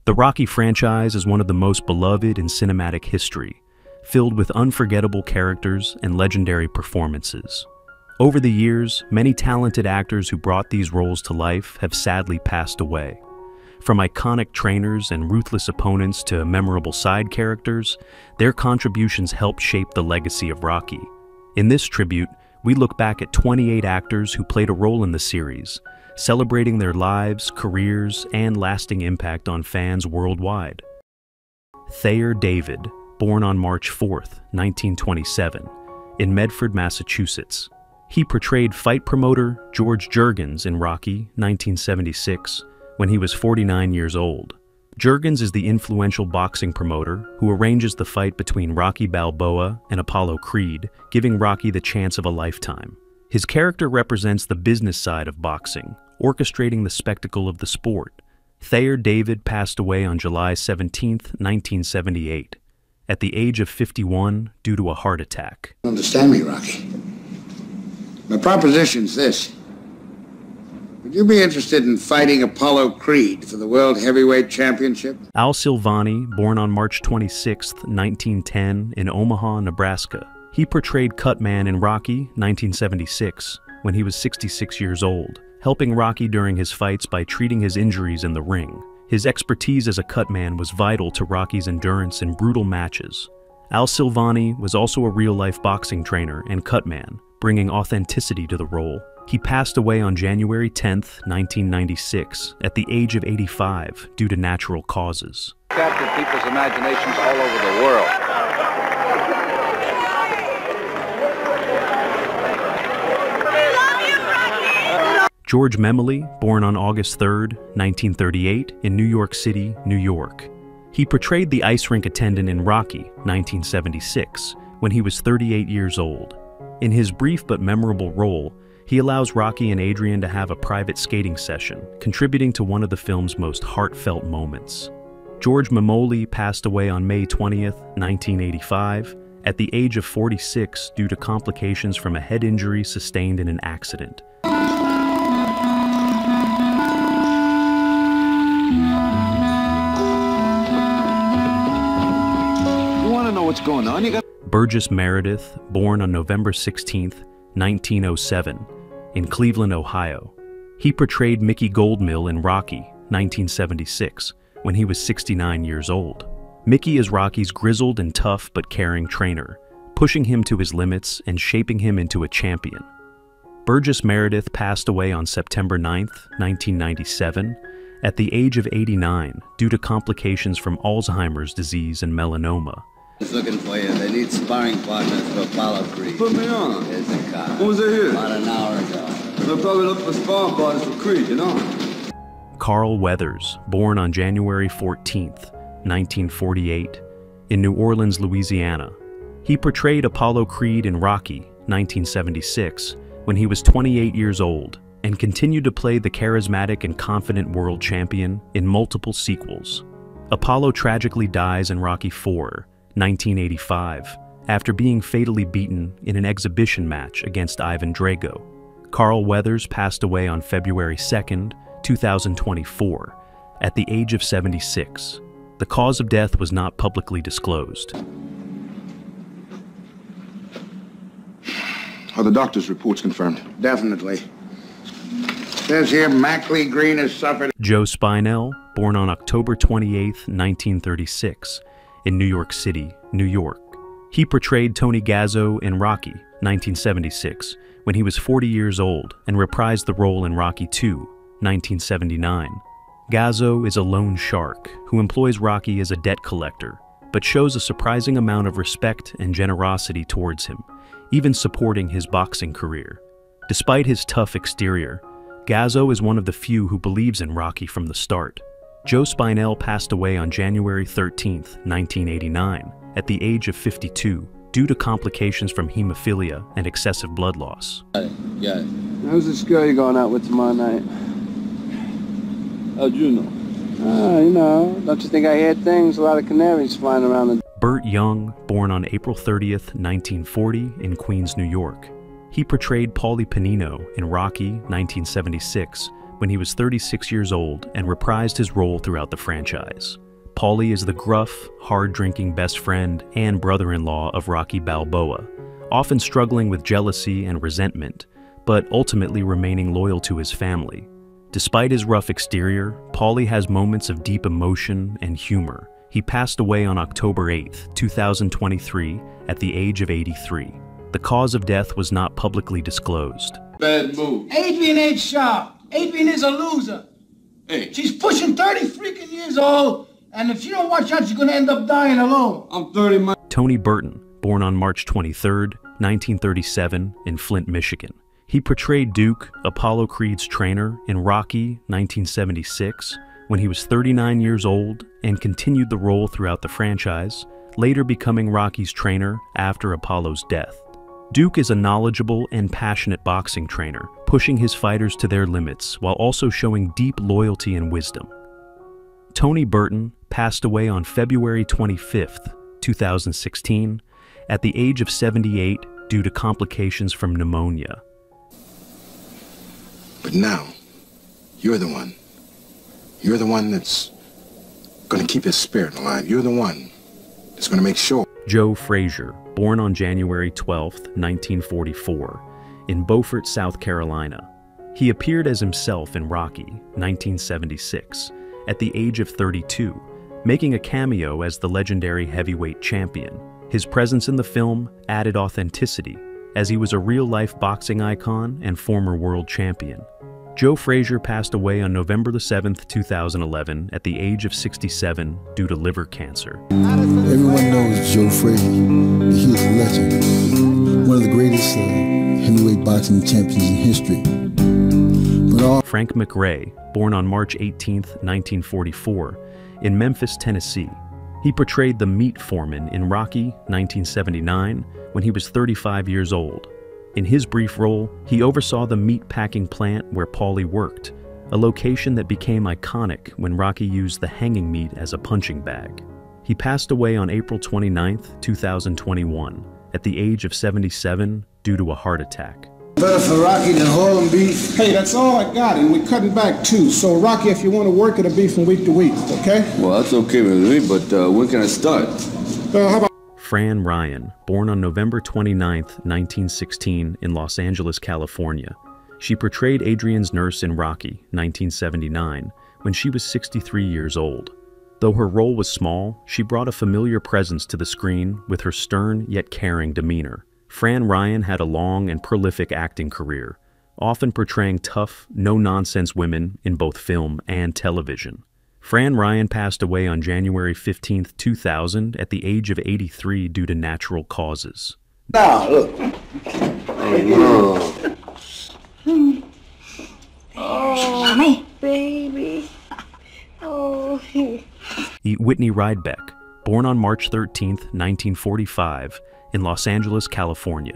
The Rocky franchise is one of the most beloved in cinematic history, filled with unforgettable characters and legendary performances. Over the years, many talented actors who brought these roles to life have sadly passed away. From iconic trainers and ruthless opponents to memorable side characters, their contributions helped shape the legacy of Rocky. In this tribute, we look back at 28 actors who played a role in the series, celebrating their lives, careers, and lasting impact on fans worldwide. Thayer David, born on March 4, 1927, in Medford, Massachusetts. He portrayed fight promoter George Juergens in Rocky, 1976, when he was 49 years old. Juergens is the influential boxing promoter who arranges the fight between Rocky Balboa and Apollo Creed, giving Rocky the chance of a lifetime. His character represents the business side of boxing, orchestrating the spectacle of the sport. Thayer David passed away on July 17, 1978, at the age of 51 due to a heart attack. Understand me, Rocky. My proposition's this. Would you be interested in fighting Apollo Creed for the World Heavyweight Championship? Al Silvani, born on March 26, 1910, in Omaha, Nebraska. He portrayed Cutman in Rocky, 1976, when he was 66 years old, helping Rocky during his fights by treating his injuries in the ring. His expertise as a cutman was vital to Rocky's endurance in brutal matches. Al Silvani was also a real-life boxing trainer and cutman, bringing authenticity to the role. He passed away on January 10, 1996, at the age of 85 due to natural causes. Captured people's imaginations all over the world. George Memoli, born on August 3, 1938, in New York City, New York. He portrayed the ice rink attendant in Rocky, 1976, when he was 38 years old. In his brief but memorable role, he allows Rocky and Adrian to have a private skating session, contributing to one of the film's most heartfelt moments. George Memoli passed away on May 20, 1985, at the age of 46 due to complications from a head injury sustained in an accident. You want to know what's going on? You got Burgess Meredith, born on November 16, 1907, in Cleveland, Ohio. He portrayed Mickey Goldmill in Rocky, 1976, when he was 69 years old. Mickey is Rocky's grizzled and tough but caring trainer, pushing him to his limits and shaping him into a champion. Burgess Meredith passed away on September 9, 1997, at the age of 89 due to complications from Alzheimer's disease and melanoma. He's looking for you. They need sparring partners for Apollo Creed. put me on. There's the car. When was I here? About an hour ago. They're probably looking for sparring partners for Creed, you know? Carl Weathers, born on January 14, 1948, in New Orleans, Louisiana. He portrayed Apollo Creed in Rocky, 1976, when he was 28 years old, and continued to play the charismatic and confident world champion in multiple sequels. Apollo tragically dies in Rocky IV, 1985, after being fatally beaten in an exhibition match against Ivan Drago. Carl Weathers passed away on February 2, 2024, at the age of 76. The cause of death was not publicly disclosed. Are the doctor's reports confirmed? Definitely. Says here Mackley Green has suffered. Joe Spinell, born on October 28, 1936, in New York City, New York. He portrayed Tony Gazzo in Rocky, 1976, when he was 40 years old, and reprised the role in Rocky II, 1979. Gazzo is a loan shark who employs Rocky as a debt collector, but shows a surprising amount of respect and generosity towards him, even supporting his boxing career. Despite his tough exterior, Gazzo is one of the few who believes in Rocky from the start. Joe Spinell passed away on January 13, 1989, at the age of 52, due to complications from hemophilia and excessive blood loss. Yeah. Who's this girl you're going out with tomorrow night? How'd you know? You know, don't you think I hear things? A lot of canaries flying around the... Burt Young, born on April 30, 1940, in Queens, New York. He portrayed Paulie Panino in Rocky, 1976, when he was 36 years old and reprised his role throughout the franchise. Paulie is the gruff, hard-drinking best friend and brother-in-law of Rocky Balboa, often struggling with jealousy and resentment, but ultimately remaining loyal to his family. Despite his rough exterior, Paulie has moments of deep emotion and humor. He passed away on October 8, 2023, at the age of 83. The cause of death was not publicly disclosed. Bad move. Adrian ain't sharp. Adrian is a loser. Hey. She's pushing 30 freaking years old, and if she don't watch out, she's gonna end up dying alone. I'm 30 Tony Burton, born on March 23, 1937, in Flint, Michigan. He portrayed Duke, Apollo Creed's trainer, in Rocky 1976, when he was 39 years old, and continued the role throughout the franchise, later becoming Rocky's trainer after Apollo's death. Duke is a knowledgeable and passionate boxing trainer, pushing his fighters to their limits while also showing deep loyalty and wisdom. Tony Burton passed away on February 25, 2016, at the age of 78 due to complications from pneumonia. But now, you're the one. You're the one that's going to keep his spirit alive. You're the one that's going to make sure. Joe Frazier, born on January 12, 1944, in Beaufort, South Carolina. He appeared as himself in Rocky 1976 at the age of 32, making a cameo as the legendary heavyweight champion. His presence in the film added authenticity, as he was a real-life boxing icon and former world champion. Joe Frazier passed away on November 7, 2011, at the age of 67 due to liver cancer. Everyone knows Joe Frazier. He is a legend, one of the greatest heavyweight boxing champions in history. Frank McRae, born on March 18, 1944, in Memphis, Tennessee. He portrayed the meat foreman in Rocky 1979 when he was 35 years old. In his brief role, he oversaw the meat packing plant where Paulie worked, a location that became iconic when Rocky used the hanging meat as a punching bag. He passed away on April 29, 2021, at the age of 77 due to a heart attack. Better for Rocky than whole beef. Hey, that's all I got, and we're cutting back too. So, Rocky, if you want to work, it'll be from week to week, okay? Well, that's okay with me, but when can I start? How about Fran Ryan, born on November 29, 1916, in Los Angeles, California. She portrayed Adrian's nurse in Rocky 1979 when she was 63 years old. Though her role was small, she brought a familiar presence to the screen with her stern yet caring demeanor. Fran Ryan had a long and prolific acting career, often portraying tough, no-nonsense women in both film and television. Fran Ryan passed away on January 15, 2000, at the age of 83 due to natural causes. now? Look. Oh, my baby. Oh. Whitney Rydbeck, born on March 13, 1945, in Los Angeles, California.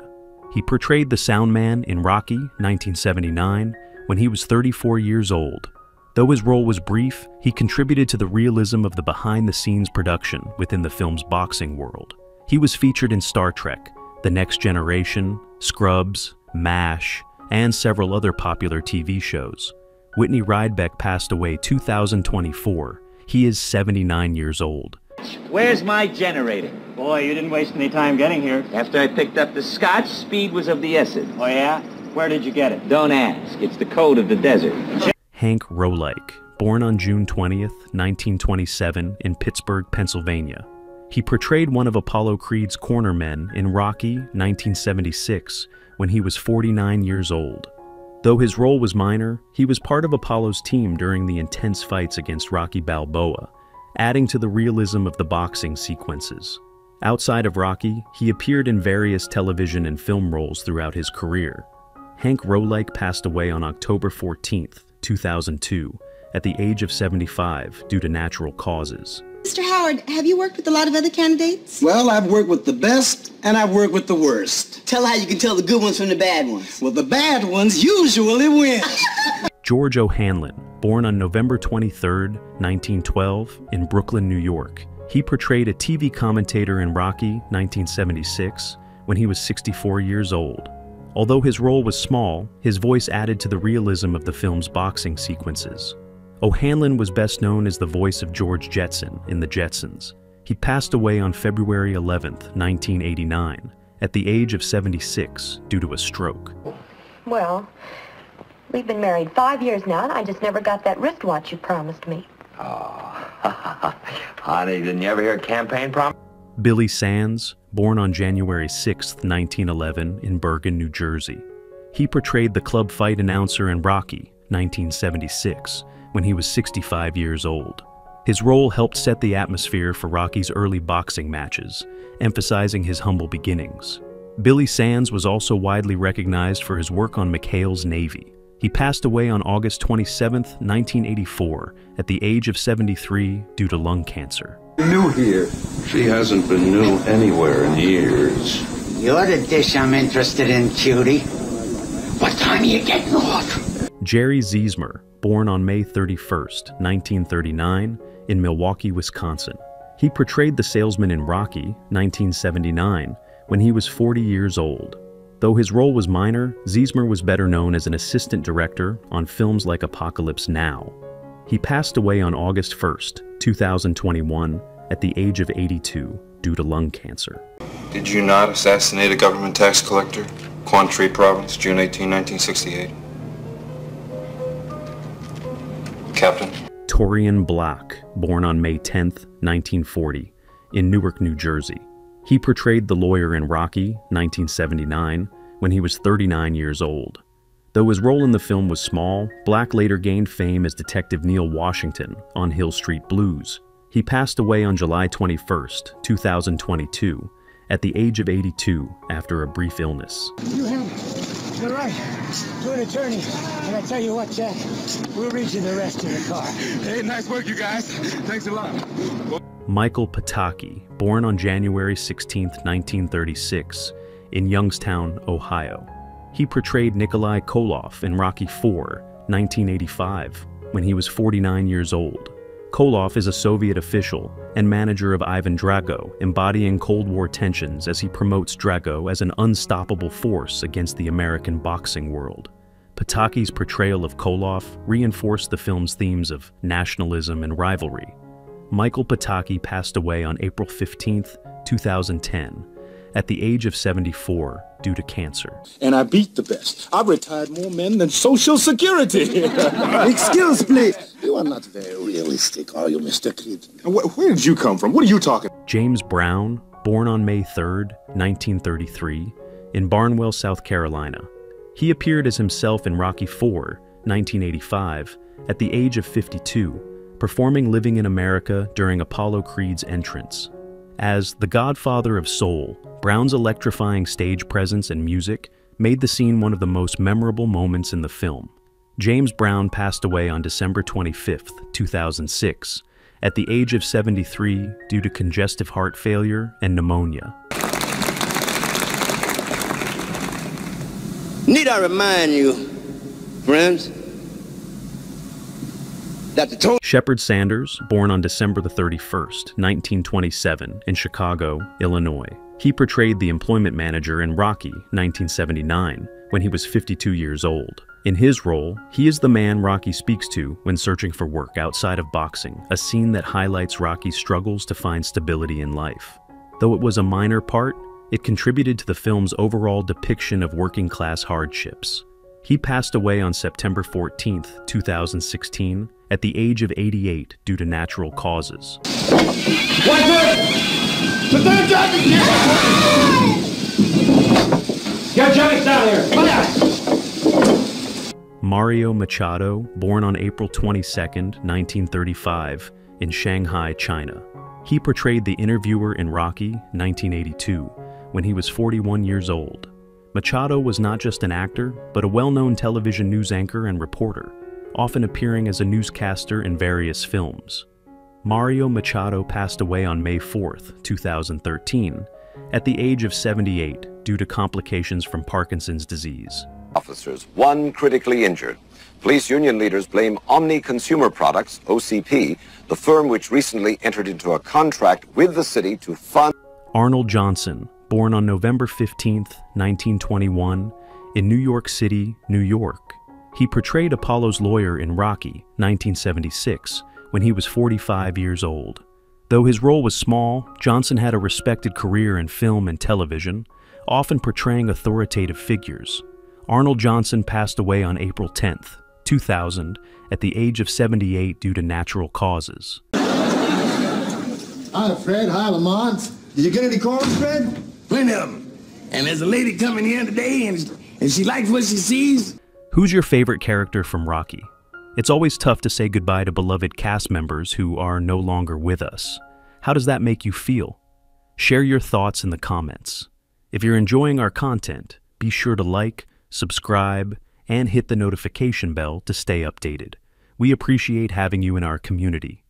He portrayed the sound man in Rocky 1979 when he was 34 years old. Though his role was brief, he contributed to the realism of the behind-the-scenes production within the film's boxing world. He was featured in Star Trek, The Next Generation, Scrubs, MASH, and several other popular TV shows. Whitney Rydbeck passed away 2024. He is 79 years old. Where's my generator? Boy, you didn't waste any time getting here. After I picked up the scotch, speed was of the essence. Oh, yeah? Where did you get it? Don't ask. It's the code of the desert. Hank Rolik, born on June 20th, 1927, in Pittsburgh, Pennsylvania. He portrayed one of Apollo Creed's cornermen in Rocky 1976 when he was 49 years old. Though his role was minor, he was part of Apollo's team during the intense fights against Rocky Balboa, adding to the realism of the boxing sequences. Outside of Rocky, he appeared in various television and film roles throughout his career. Hank Rolik passed away on October 14, 2002, at the age of 75 due to natural causes. Mr. Howard, have you worked with a lot of other candidates? Well, I've worked with the best, and I've worked with the worst. Tell how you can tell the good ones from the bad ones. Well, the bad ones usually win. George O'Hanlon, born on November 23, 1912, in Brooklyn, New York. He portrayed a TV commentator in Rocky 1976 when he was 64 years old. Although his role was small, his voice added to the realism of the film's boxing sequences. O'Hanlon was best known as the voice of George Jetson in The Jetsons. He passed away on February 11, 1989, at the age of 76 due to a stroke. Well, we've been married 5 years now, and I just never got that wristwatch you promised me. Oh, honey, didn't you ever hear a campaign promise? Billy Sands, born on January 6, 1911, in Bergen, New Jersey. He portrayed the club fight announcer in Rocky, 1976, when he was 65 years old. His role helped set the atmosphere for Rocky's early boxing matches, emphasizing his humble beginnings. Billy Sands was also widely recognized for his work on McHale's Navy. He passed away on August 27, 1984, at the age of 73 due to lung cancer. New here. She hasn't been new anywhere in years. You're the dish I'm interested in, cutie. What time are you getting off? Jerry Ziesmer, born on May 31, 1939, in Milwaukee, Wisconsin. He portrayed the salesman in Rocky, 1979, when he was 40 years old. Though his role was minor, Ziesmer was better known as an assistant director on films like Apocalypse Now. He passed away on August 1, 2021, at the age of 82 due to lung cancer. Did you not assassinate a government tax collector? Quantry Province, June 18, 1968. Captain? Torian Block, born on May 10, 1940, in Newark, New Jersey. He portrayed the lawyer in Rocky, 1979, when he was 39 years old. Though his role in the film was small, Black later gained fame as Detective Neil Washington on Hill Street Blues. He passed away on July 21, 2022, at the age of 82 after a brief illness. You have it. You're right. To an attorney. And I tell you what, Jack, we'll read you the rest of the car. Hey, nice work, you guys. Thanks a lot. Michael Pataki, born on January 16, 1936, in Youngstown, Ohio. He portrayed Nikolai Koloff in Rocky IV, 1985, when he was 49 years old. Koloff is a Soviet official and manager of Ivan Drago, embodying Cold War tensions as he promotes Drago as an unstoppable force against the American boxing world. Pataki's portrayal of Koloff reinforced the film's themes of nationalism and rivalry. Michael Pataki passed away on April 15, 2010, at the age of 74 due to cancer. And I beat the best. I've retired more men than Social Security. Excuse, please. You are not very realistic, are you, Mr. Kid? Where did you come from? What are you talking? James Brown, born on May 3, 1933, in Barnwell, South Carolina. He appeared as himself in Rocky IV, 1985, at the age of 52, performing Living in America during Apollo Creed's entrance. As the godfather of soul, Brown's electrifying stage presence and music made the scene one of the most memorable moments in the film. James Brown passed away on December 25, 2006, at the age of 73 due to congestive heart failure and pneumonia. Need I remind you, friends, that the Shepard Sanders, born on December 31, 1927, in Chicago, Illinois. He portrayed the employment manager in Rocky, 1979, when he was 52 years old. In his role, he is the man Rocky speaks to when searching for work outside of boxing, a scene that highlights Rocky's struggles to find stability in life. Though it was a minor part, it contributed to the film's overall depiction of working-class hardships. He passed away on September 14, 2016, at the age of 88 due to natural causes. Get Johnny down here! Come on! Mario Machado, born on April 22, 1935, in Shanghai, China. He portrayed the interviewer in Rocky, 1982, when he was 41 years old. Machado was not just an actor, but a well-known television news anchor and reporter, often appearing as a newscaster in various films. Mario Machado passed away on May 4, 2013, at the age of 78 due to complications from Parkinson's disease. Officers, one critically injured. Police union leaders blame Omni Consumer Products, OCP, the firm which recently entered into a contract with the city to fund... Arnold Johnson, born on November 15, 1921, in New York City, New York. He portrayed Apollo's lawyer in Rocky, 1976, when he was 45 years old. Though his role was small, Johnson had a respected career in film and television, often portraying authoritative figures. Arnold Johnson passed away on April 10th, 2000, at the age of 78 due to natural causes. Hi, Fred. Hi, Lamont. Did you get any calls, Fred? Plenty of them. And there's a lady coming here today, and she likes what she sees. Who's your favorite character from Rocky? It's always tough to say goodbye to beloved cast members who are no longer with us. How does that make you feel? Share your thoughts in the comments. If you're enjoying our content, be sure to like, subscribe, and hit the notification bell to stay updated. We appreciate having you in our community.